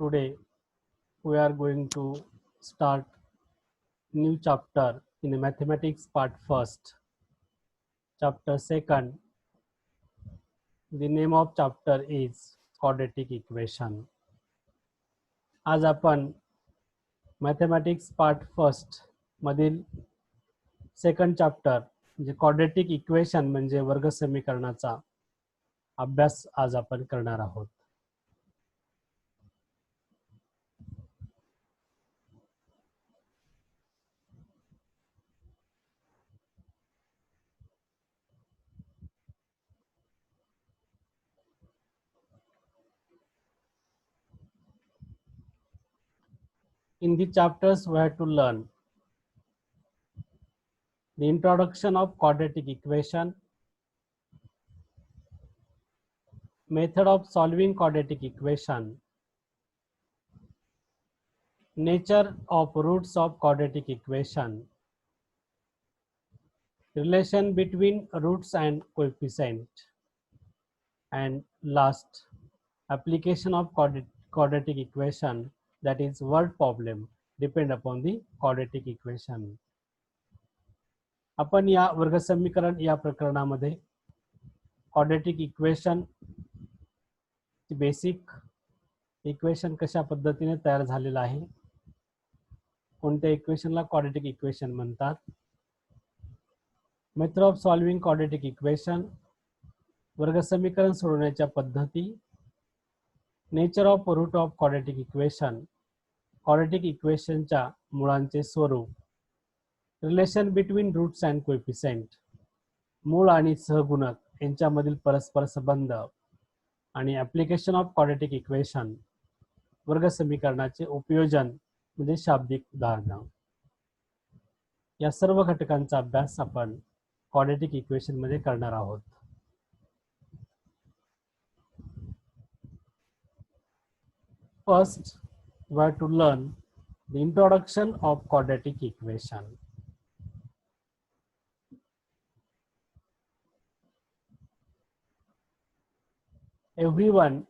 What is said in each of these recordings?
Today we are going to start new chapter in the mathematics part first. Chapter second. The name of chapter is quadratic equation. आज आपण mathematics part first मधील second chapter म्हणजे quadratic equation म्हणजे वर्ग समीकरणाचा अभ्यास आज आपण करणार आहोत. In the chapters we have to learn the introduction of quadratic equation, method of solving quadratic equation, nature of roots of quadratic equation, relation between roots and coefficient, and last, application of quadratic equation, that is word problem depend upon the quadratic equation. आपण या वर्ग समीकरण या प्रकरणामध्ये quadratic equation basic equation कशा पद्धतीने तयार झालेला आहे, कोणत्या इक्वेशनला क्वाड्रेटिक इक्वेशन म्हणतात, method of solving quadratic equation, वर्ग समीकरण सोडवण्याच्या पद्धती, nature of root of quadratic equation, quadratic इक्वेशनच्या मुळांचे स्वरूप, relation between roots and coefficient, मूळ आणि सहगुणक यांच्यामधील परस्पर संबंध, आणि ऍप्लिकेशन ऑफ क्वाड्रेटिक इक्वेशन, वर्ग समीकरणाचे उपयोजन म्हणजे शाब्दिक उदाहरण. या सर्व घटकांचा अभ्यास आपण क्वाड्रेटिक इक्वेशन मध्ये करणार आहोत. First, we have to learn the introduction of quadratic equation. Everyone,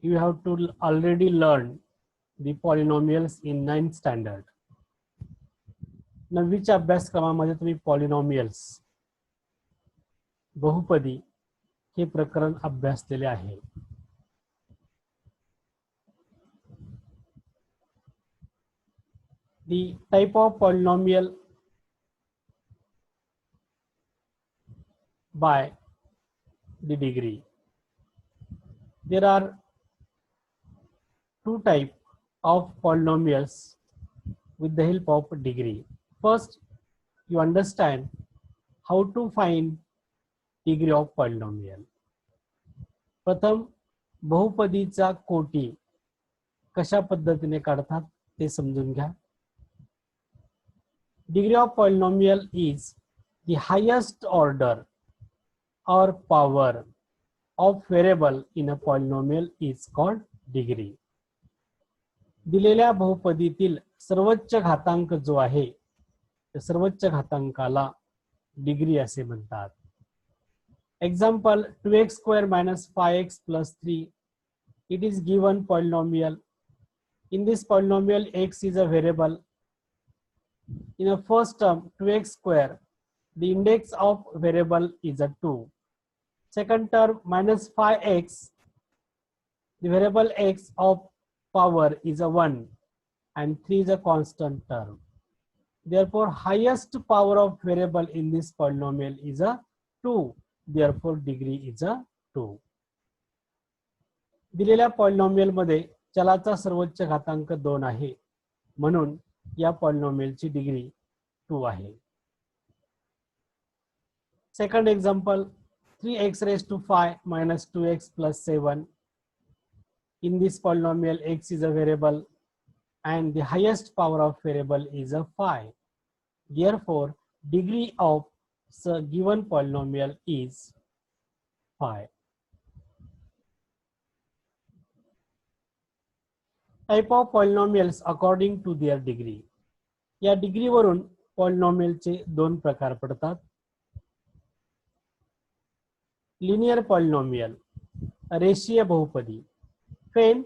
you have to already learn the polynomials in 9th standard. नववीच्या अभ्यासक्रमामध्ये तुम्ही पॉलिनॉमियल्स बहुपदी हे प्रकरण अभ्यासलेले आहे. The type of polynomial by the degree. There are two types of polynomials with the help of degree. First, you understand how to find degree of polynomial. प्रथम बहुपदीचा कोटी कशा पद्धतीने काढतात ते समजून घ्या. Degree of polynomial is the highest order or power of variable in a polynomial is called degree. दिलेल्या बहुपदीतील सर्वोच्च घातांक जो आहे त्या सर्वोच्च घातांकाला डिग्री असे म्हणतात. Example 2x square minus 5x plus 3. It is given polynomial. In this polynomial x is a variable. In the first term 2x square, the index of variable is a 2. Second term minus 5x, the variable x of power is a 1 and 3 is a constant term. Therefore highest power of variable in this polynomial is a 2. Therefore degree is a 2. दिलेल्या polynomial मध्ये चलाचा सर्वोच्च घातांक 2 आहे म्हणून या पॉलिनॉमियलची degree 2 आहे. Second example 3x raised to 5 minus 2x plus 7. In this polynomial x is a variable and the highest power of variable is a 5. Therefore degree of the given polynomial is 5. Type of polynomials according to their degree. या degree वरून पॉलिनॉमियलचे दोन प्रकार पडतात. Linear polynomial रेषीय बहुपदी when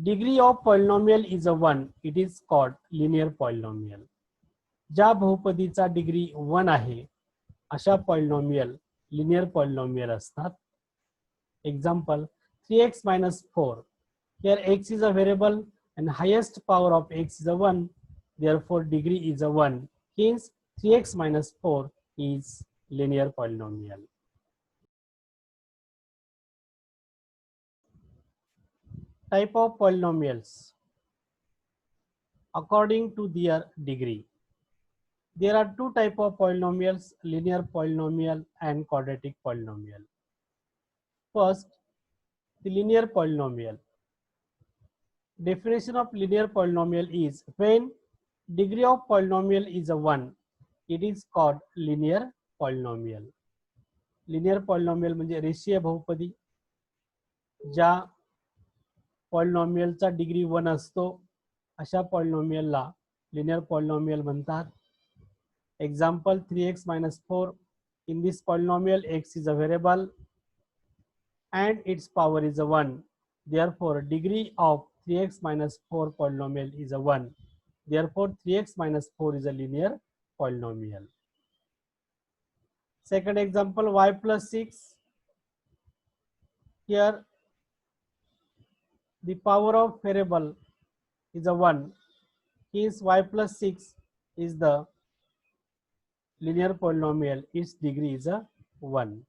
degree of polynomial is a 1, it is called linear polynomial. ज्या बहुपदीचा degree 1 आहे अशा polynomial linear polynomial असतात. Example 3x minus 4. Here x is a variable and highest power of x is a 1. Therefore, degree is a 1. Hence, 3x minus 4 is linear polynomial. Type of polynomials according to their degree. There are two types of polynomials, linear polynomial and quadratic polynomial. First, the linear polynomial. Definition of linear polynomial is when degree of polynomial is a 1, it is called linear polynomial. Linear polynomial म्हणजे रेषीय बहुपदी. ज्या पॉलिनॉमियलचा degree 1 असतो अशा पॉलिनॉमियलला linear polynomial म्हणतात. Example 3x minus 4. In this polynomial, x is a variable and its power is a 1. Therefore, degree of 3x minus 4 polynomial is a 1. Therefore, 3x minus 4 is a linear polynomial. Second example, y plus 6. Here, the power of variable is a 1. Hence, y plus 6 is the linear polynomial. Its degree is a 1.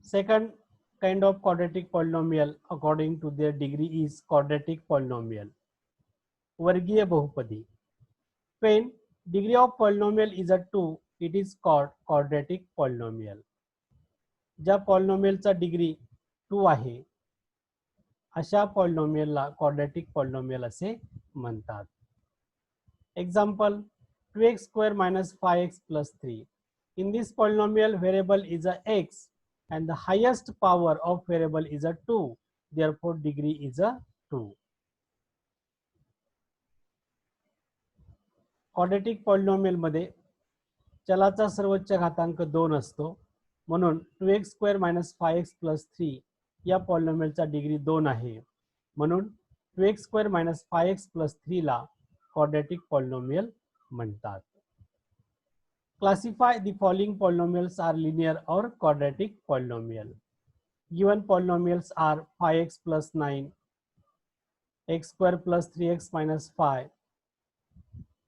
Second kind of quadratic polynomial according to their degree is quadratic polynomial. वर्गीय बहुपदी. When degree of polynomial is a 2, it is called quadratic polynomial. ज्या पॉलिनॉमियलचा degree 2 आहे अशा पॉलिनॉमियलला quadratic polynomial असे म्हणतात. Example 2x square minus 5x plus 3. In this polynomial, variable is a x and the highest power of variable is a 2. Therefore, degree is a 2. Quadratic polynomial मध्ये चलाचा सर्वोच्च घातांक 2 असतो. म्हणून 2x square minus 5x plus 3 या पॉलिनॉमियलचा degree 2 आहे. म्हणून 2x square minus 5x plus 3 ला quadratic polynomial म्हणतात. Classify the following polynomials are linear or quadratic polynomial. Given polynomials are 5x plus 9, x square plus 3x minus 5.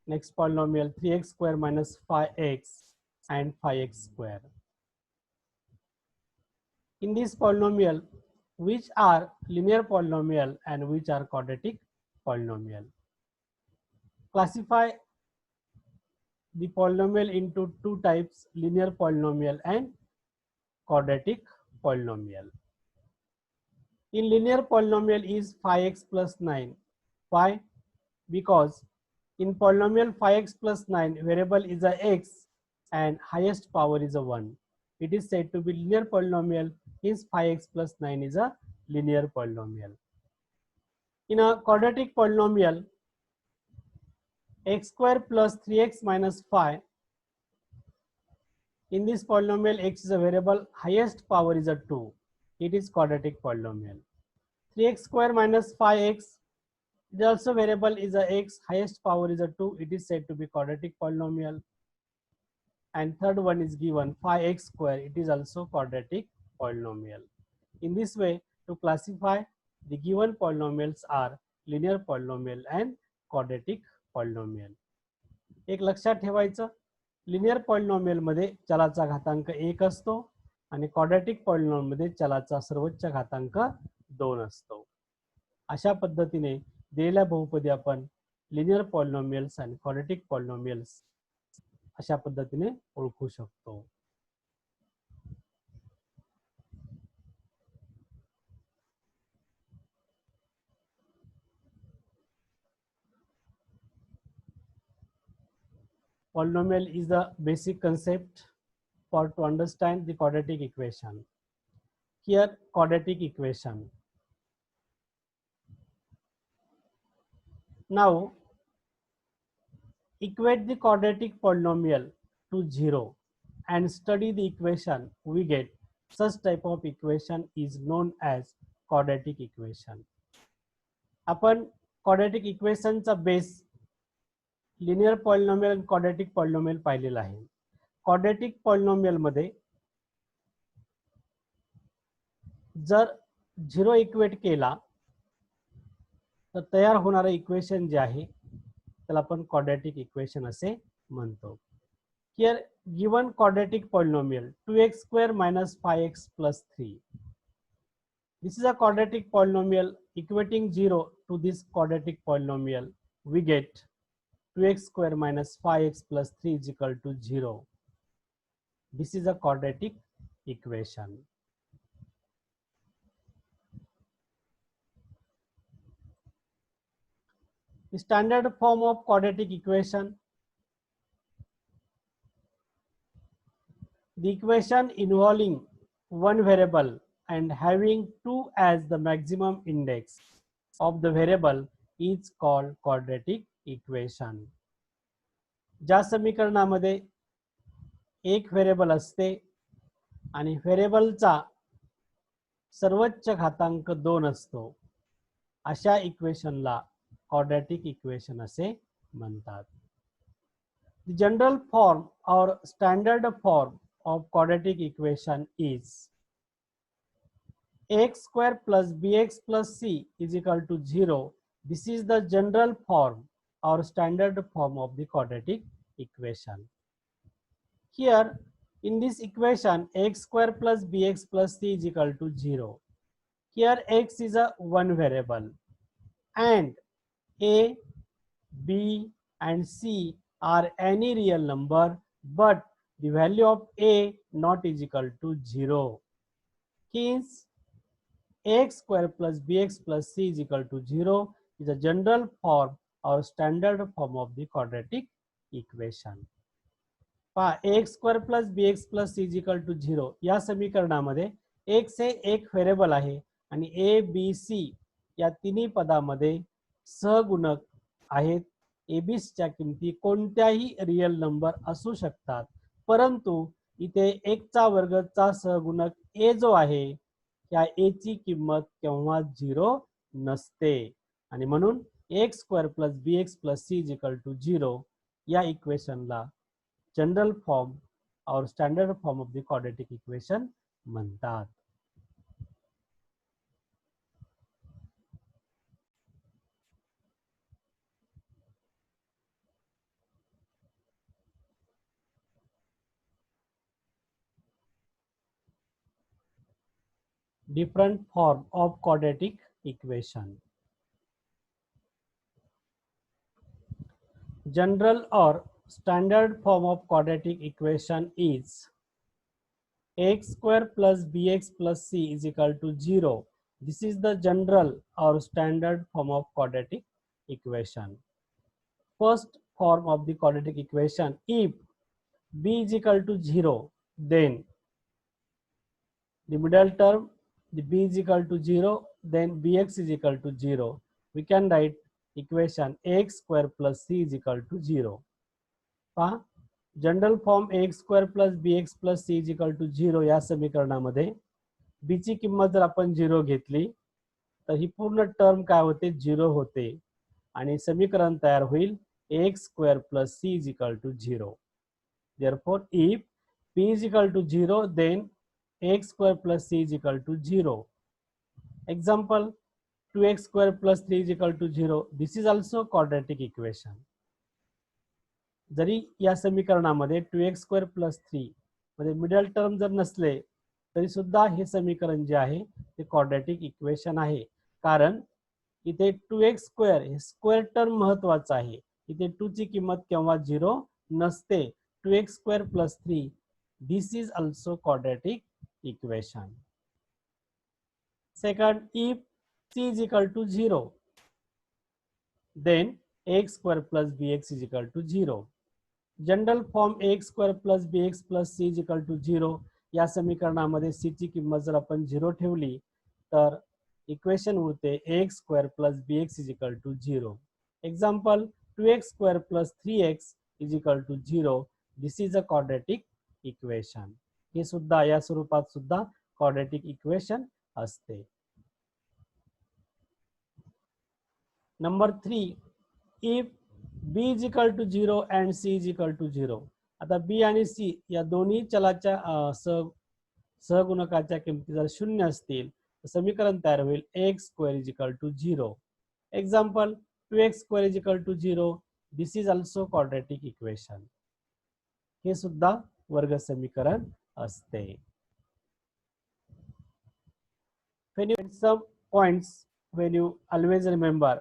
Next polynomial 3x square minus 5x and 5x square. In this polynomial, which are linear polynomial and which are quadratic polynomial? Classify the polynomial into two types, linear polynomial and quadratic polynomial. In linear polynomial is 5x plus 9. Why? Because in polynomial 5x plus 9, variable is a x and highest power is a 1. It is said to be linear polynomial. Hence 5x plus 9 is a linear polynomial. In a quadratic polynomial, x square plus 3x minus 5. In this polynomial, x is a variable, highest power is a 2. It is quadratic polynomial. 3x square minus 5x is also variable, is a x, highest power is a 2. It is said to be quadratic polynomial. And third one is given 5x square. It is also quadratic polynomial. In this way, to classify the given polynomials are linear polynomial and quadratic polynomial. एक लक्षात ठेवायचं, linear polynomial मध्ये चलाचा घातांक 1 असतो आणि quadratic polynomial मध्ये चलाचा सर्वोच्च घातांक 2 असतो. अशा पद्धतीने दिलेल्या बहुपदी आपण लिनियर पॉलिनॉमियल्स आणि क्वाड्रॅटिक पॉलिनॉमियल्स अशा पद्धतीने ओळखू शकतो. Polynomial is the basic concept for to understand the quadratic equation. Here, quadratic equation. Now, equate the quadratic polynomial to 0 and study the equation we get, such type of equation is known as quadratic equation. आपण quadratic equationचा base linear polynomial आणि quadratic polynomial पाहिलेला आहे. Quadratic polynomial मध्ये जर 0 equate केला तर तयार होणारे इक्वेशन जे आहे त्याला आपण क्वाड्रॅटिक इक्वेशन असे म्हणतो. Here given quadratic polynomial 2x square minus 5x plus 3. This is a quadratic polynomial. Equating 0 to this quadratic polynomial, we get 2x square minus 5x plus 3 is equal to 0. This is a quadratic equation. The standard form of quadratic equation. The equation involving one variable and having 2 as the maximum index of the variable is called quadratic equation. ज्या समीकरणामध्ये एक variable असते आणि व्हेरिएबलचा सर्वोच्च घातांक 2 असतो, अशा इक्वेशनला quadratic equation असे म्हणतात. The general form or standard form of quadratic equation is x square plus bx plus c is equal to 0. This is the general form or standard form of the quadratic equation. Here in this equation x square plus bx plus c is equal to 0. Here x is a one variable and a, b and c are any real number, but the value of a not is equal to 0. Hence x square plus bx plus c is equal to 0 is a general form or standard form of the quadratic equation. x square plus bx plus c is equal to 0 या समीकरणामध्ये x हे एक variable आहे आणि a b c या तिन्ही पदामध्ये सहगुणक आहेत. एबीसीच्या किमती कोणत्याही real number असू शकतात, परंतु इथे एक चा वर्गचा सहगुणक ए जो आहे त्या ए ची किंमत केव्हा 0 नसते आणि म्हणून x square plus b x plus c is equal to 0 या इक्वेशनला जनरल फॉर्म और standard form of the quadratic equation म्हणतात. Different form of quadratic equation. General or standard form of quadratic equation is x square plus bx plus c is equal to 0. This is the general or standard form of quadratic equation. First form of the quadratic equation, if b is equal to 0, then the middle term, the b is equal to 0, then bx is equal to 0. We can write equation x square plus c is equal to 0. General form x square plus bx plus c is equal to 0 या समीकरणामध्ये b ची किंमत जर आपण 0 घेतली तर ही पूर्ण term काय होते 0 होते आणि समीकरण तयार होईल x square plus c is equal to 0. Therefore if p is equal to 0, then x square plus c is equal to 0. Example 2x square plus 3 is equal to 0. This is also quadratic equation. जरी या समीकरणामध्ये 2x square plus 3 मध्ये middle term जर नसले तरी सुद्धा हे समीकरण जे आहे ते quadratic equation आहे, कारण इथे 2x square हे स्क्वेअर टर्म महत्वाचा आहे. इथे 2 ची किंमत केव्हा 0 नसते. 2x square plus 3, this is also quadratic equation. Second, if c is equal to 0, then x square plus bx is equal to 0. General form x square plus bx plus c is equal to 0 या समीकरणामध्ये c ची किंमत जर आपण 0 ठेवली तर equation उरते x square plus bx is equal to 0. Example 2x square plus 3x is equal to 0. This is a quadratic equation. हे सुद्धा या स्वरूपात सुद्धा quadratic equation असते. Number 3, if b is equal to 0 and c is equal to 0. आता b आणि c या दोन्ही चलाच्या सहगुणकाच्या किमती जर शून्य असतील तर समीकरण तयार होईल x square is equal to 0. Example, 2x square is equal to 0. This is also quadratic equation. हे सुद्धा वर्ग समीकरण असते. When you get some points, when you always remember,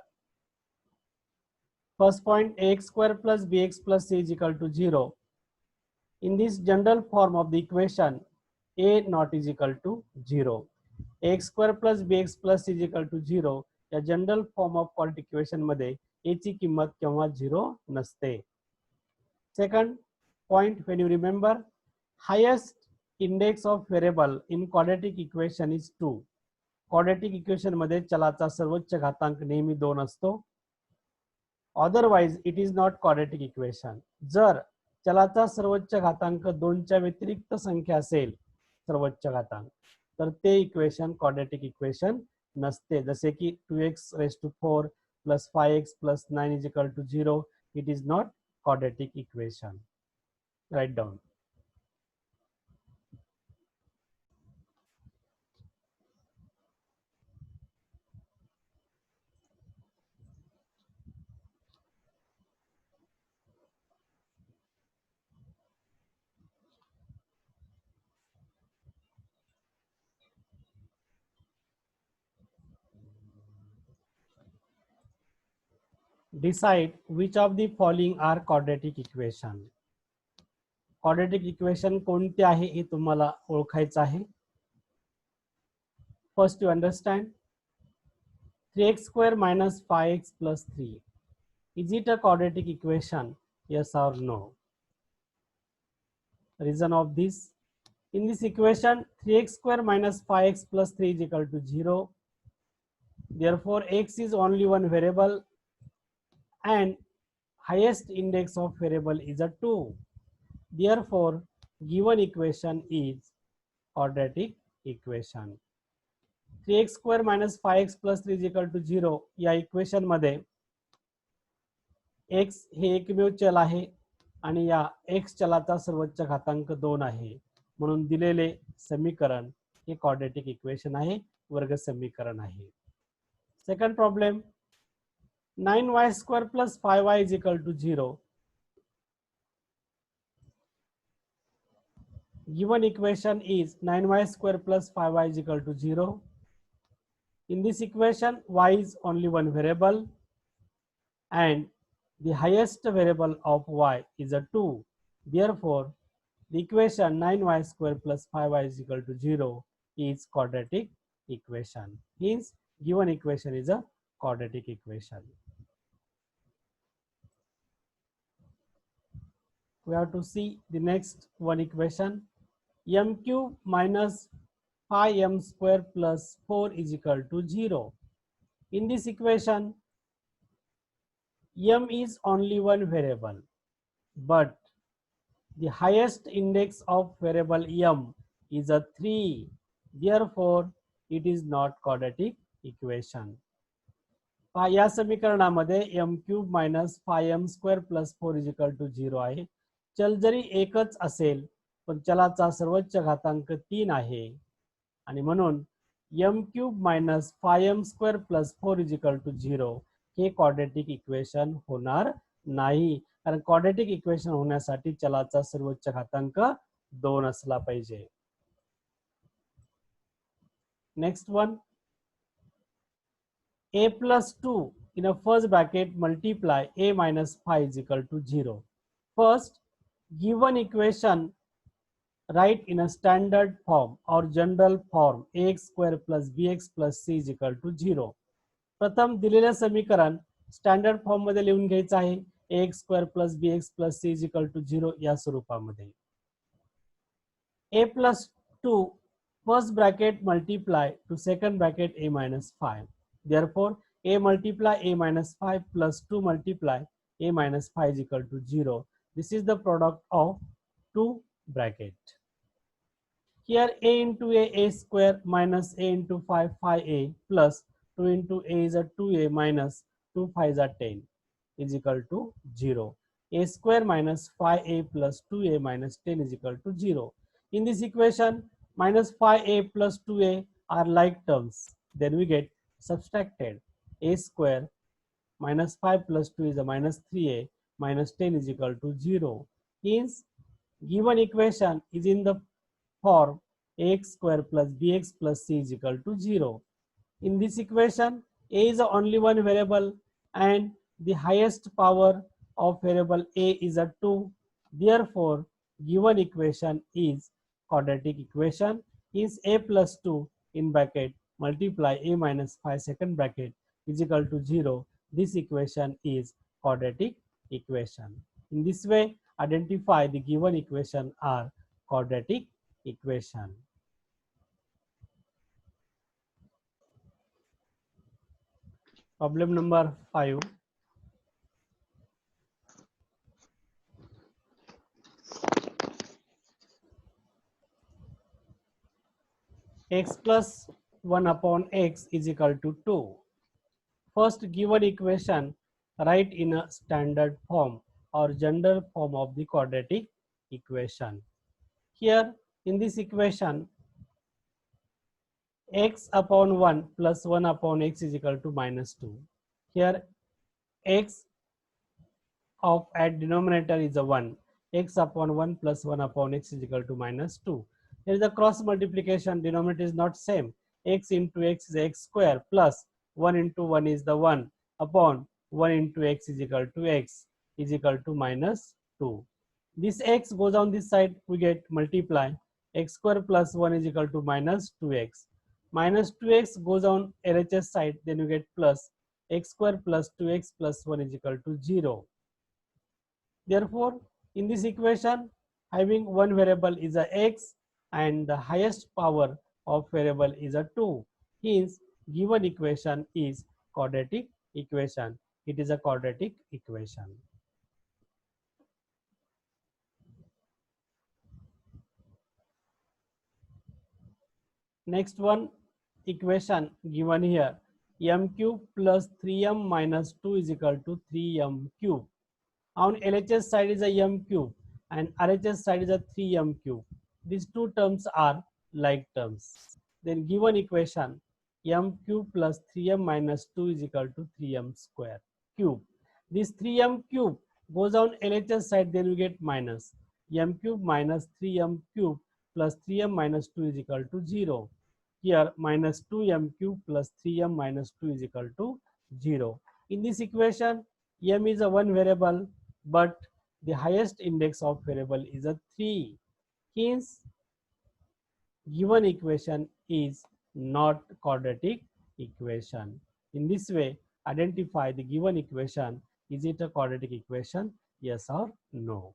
first point, ax square plus bx plus c is equal to 0. In this general form of the equation, a not is equal to 0. ax square plus bx plus c is equal to 0. या general form of quadratic equation मध्ये a ची किंमत केव्हा 0 नसते. Second point, when you remember, highest index of variable in quadratic equation is 2. quadratic equation मध्ये चलाचा सर्वोच्च घातांक नेहमी 2 असतो. Otherwise it is not quadratic equation. जर चलाचा सर्वोच्च घातांक 2 च्या व्यतिरिक्त संख्या असेल सर्वोच्च घातांक, तर ते इक्वेशन quadratic इक्वेशन नसते. जसे की 2x raised to 4 plus 5x plus 9 is equal to 0. It is not quadratic equation. Write down. Decide which of the following are quadratic equation. Quadratic equation कोणते आहे हे तुम्हाला ओळखायचं आहे. First you understand 3x square minus 5x plus 3. Is it a quadratic equation? Yes or no? Reason of this: in this equation 3x square minus 5x plus 3 is equal to 0. Therefore x is only one variable and highest index of variable is a 2. Therefore given equation is quadratic equation. 3x square minus 5x plus 3 is equal to 0 या equation मध्ये x हे एकमेव चल आहे आणि या x चलाचा सर्वोच्च घातांक 2 आहे, म्हणून दिलेले समीकरण हे quadratic इक्वेशन आहे, वर्ग समीकरण आहे. Second problem, 9y square plus 5y is equal to 0. Given equation is 9y square plus 5y is equal to 0. In this equation, y is only one variable and the highest variable of y is a 2. Therefore, the equation 9y square plus 5y is equal to 0 is quadratic equation. Means given equation is a quadratic equation. We have to see the next one equation. M cube minus 5m square plus 4 is equal to 0. In this equation, m is only one variable, but the highest index of variable m is a 3. Therefore, it is not quadratic equation. या समीकरणामध्ये m cube minus 5m square plus 4 is equal to 0 आहे. चल जरी एकच असेल पण चलाचा सर्वोच्च घातांक 3 आहे आणि म्हणून m cube minus 5m square plus 4 is equal to 0 हे quadratic इक्वेशन होणार नाही, कारण quadratic इक्वेशन होण्यासाठी चलाचा सर्वोच्च घातांक 2 असला पाहिजे. Next one, a plus 2 in a first bracket multiply a minus 5 is equal to 0. First, given equation write in a standard form or general form ax square plus bx plus c is equal to 0. प्रथम दिलेले समीकरण standard form मध्ये लिहून घ्यायचं आहे. ax square plus bx plus c is equal to 0 या स्वरूपामध्ये. a plus 2 first bracket multiply to second bracket a minus 5. Therefore a multiply a minus 5 plus 2 multiply a minus phi is equal to 0. This is the product of two bracket. Here a into a square minus a into phi a plus 2 into a is a 2a minus 2 phi is a 10 is equal to 0. A square minus phi a plus 2a minus 10 is equal to 0. In this equation, minus phi a plus 2a are like terms. Then we get subtracted. A square minus 5 plus 2 is a minus 3a minus 10 is equal to 0. Hence, given equation is in the form ax square plus bx plus c is equal to 0. In this equation, a is only one variable and the highest power of variable a is a 2. Therefore, given equation is quadratic equation. Is a plus 2 in bracket multiply a minus 5 second bracket is equal to 0. This equation is quadratic equation. In this way, identify the given equation are quadratic equation. Problem number 5. X plus 1 upon x is equal to 2. First, given equation write in a standard form or general form of the quadratic equation. Here in this equation, x upon 1 plus 1 upon x is equal to minus 2. Here x of at denominator is a 1. X upon 1 plus 1 upon x is equal to minus 2. There is a cross multiplication, denominator is not same. X into x is x square plus 1 into 1 is the 1 upon 1 into x is equal to x is equal to minus 2. This x goes on this side, we get multiply x square plus 1 is equal to minus 2x. Minus 2x goes on LHS side, then you get plus x square plus 2x plus 1 is equal to 0. Therefore, in this equation, having one variable is a x and the highest power of variable is a 2. Hence, given equation is quadratic equation. It is a quadratic equation. Next one, equation given here, m cube plus 3m minus 2 is equal to 3m cube. On LHS side is a m cube and RHS side is a 3m cube. These two terms are like terms. Then given equation m cube plus 3m minus 2 is equal to 3m square cube. This 3m cube goes on LHS side, then we get minus m cube minus 3m cube plus 3m minus 2 is equal to 0. Here minus 2m cube plus 3m minus 2 is equal to 0. In this equation, m is a one variable, but the highest index of variable is a 3. Hence, given equation is not quadratic equation. In this way, identify the given equation. Is it a quadratic equation? Yes or no?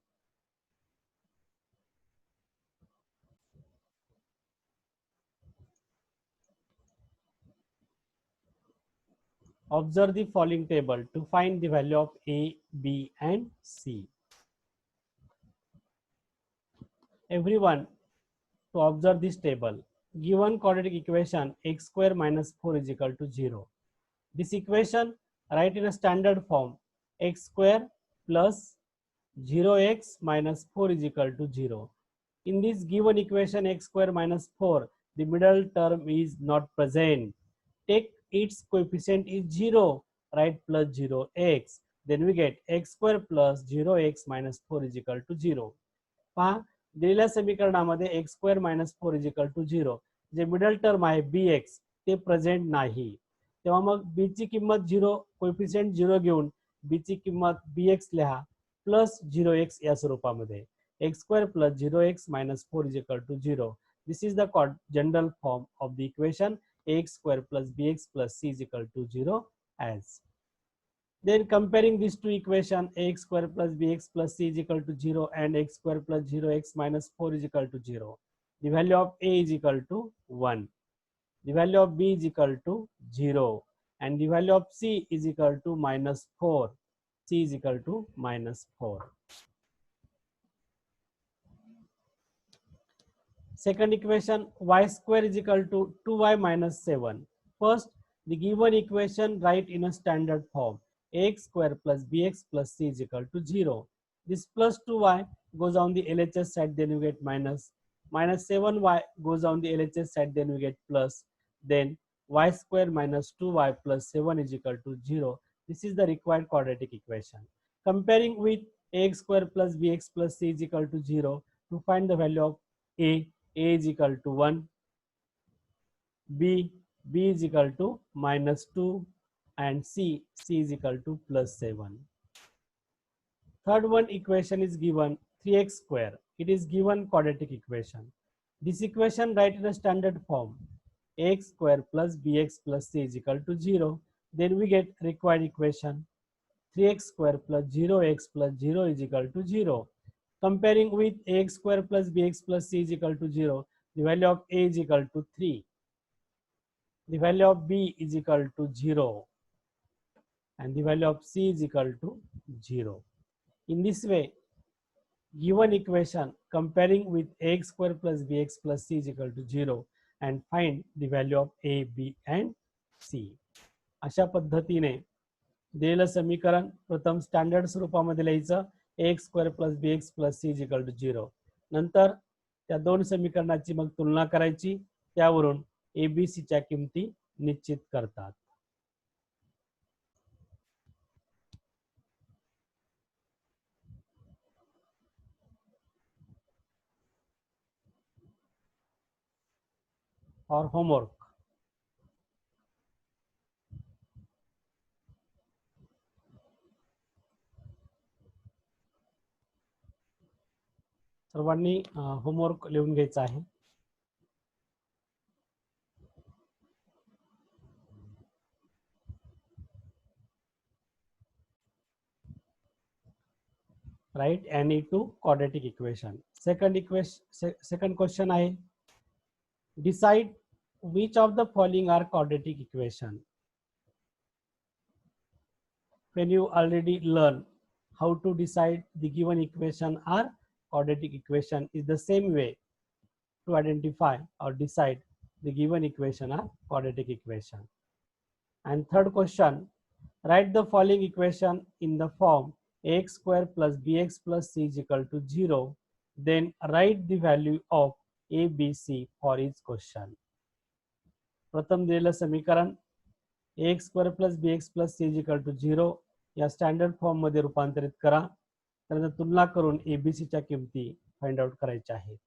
Observe the following table to find the value of A, B and C. Everyone to observe this table. Given quadratic equation x square minus 4 is equal to 0. This equation write in a standard form x square plus 0x minus 4 is equal to 0. In this given equation x square minus 4, the middle term is not present. Take its coefficient is 0, write plus 0x. Then we get x square plus 0x minus 4 is equal to 0. पहा दिलेल्या समीकरणामध्ये x square minus 4 is equal to 0 जे middle term आहे bx ते present नाही, तेव्हा मग b ची किंमत 0 कोएफिशिएंट 0 घेऊन b ची किंमत bx लिहा प्लस 0x या स्वरूपामध्ये x square plus 0x minus 4 is equal to 0. This is the general form of the equation ax square plus bx plus c is equal to 0 as. Then comparing these two equation ax square plus bx plus c is equal to 0 and x square plus 0x minus 4 is equal to 0. The value of a is equal to 1. The value of b is equal to 0 and the value of c is equal to minus 4. c is equal to -4. Second equation, y square is equal to 2y minus 7. First, the given equation write in a standard form. Ax square plus bx plus c is equal to 0. This plus 2y goes on the LHS side, then we get minus. Minus 7y goes on the LHS side, then we get plus. Then y square minus 2y plus 7 is equal to 0. This is the required quadratic equation. Comparing with ax square plus bx plus c is equal to 0 to find the value of a is equal to 1, b is equal to -2, and c is equal to +7. Third one equation is given 3x square. It is given quadratic equation. This equation write in a standard form. Ax square plus bx plus c is equal to 0. Then we get required equation 3x square plus 0x plus 0 is equal to 0. Comparing with ax square plus bx plus c is equal to 0, the value of a is equal to 3. The value of b is equal to 0. And the value of c is equal to 0. In this way, given equation comparing with ax square plus bx plus c is equal to 0 and find the value of a, b and c. अशा पद्धतीने दिलेलं समीकरण प्रथम standard स्वरूपामध्ये लिहायचं. ax square plus bx plus c is equal to 0. नंतर त्या दोन समीकरणाची मग तुलना करायची. त्यावरून abc च्या किमती निश्चित करतात. और होमवर्क, सर्वांनी होमवर्क लिहून घ्यायचा आहे. Write any two quadratic equation. Second question आहे, decide which of the following are quadratic equation. When you already learn how to decide the given equation or quadratic equation is the same way to identify or decide the given equation or quadratic equation. And third question, write the following equation in the form ax square plus bx plus c is equal to 0. Then write the value of a, b, c for each question. प्रथम दिलेलं समीकरण ax square plus bx plus c is equal to 0 या standard form मध्ये रूपांतरित करा. त्यानंतर तुलना करून abc च्या किमती फाइंड आउट करायच्या आहेत.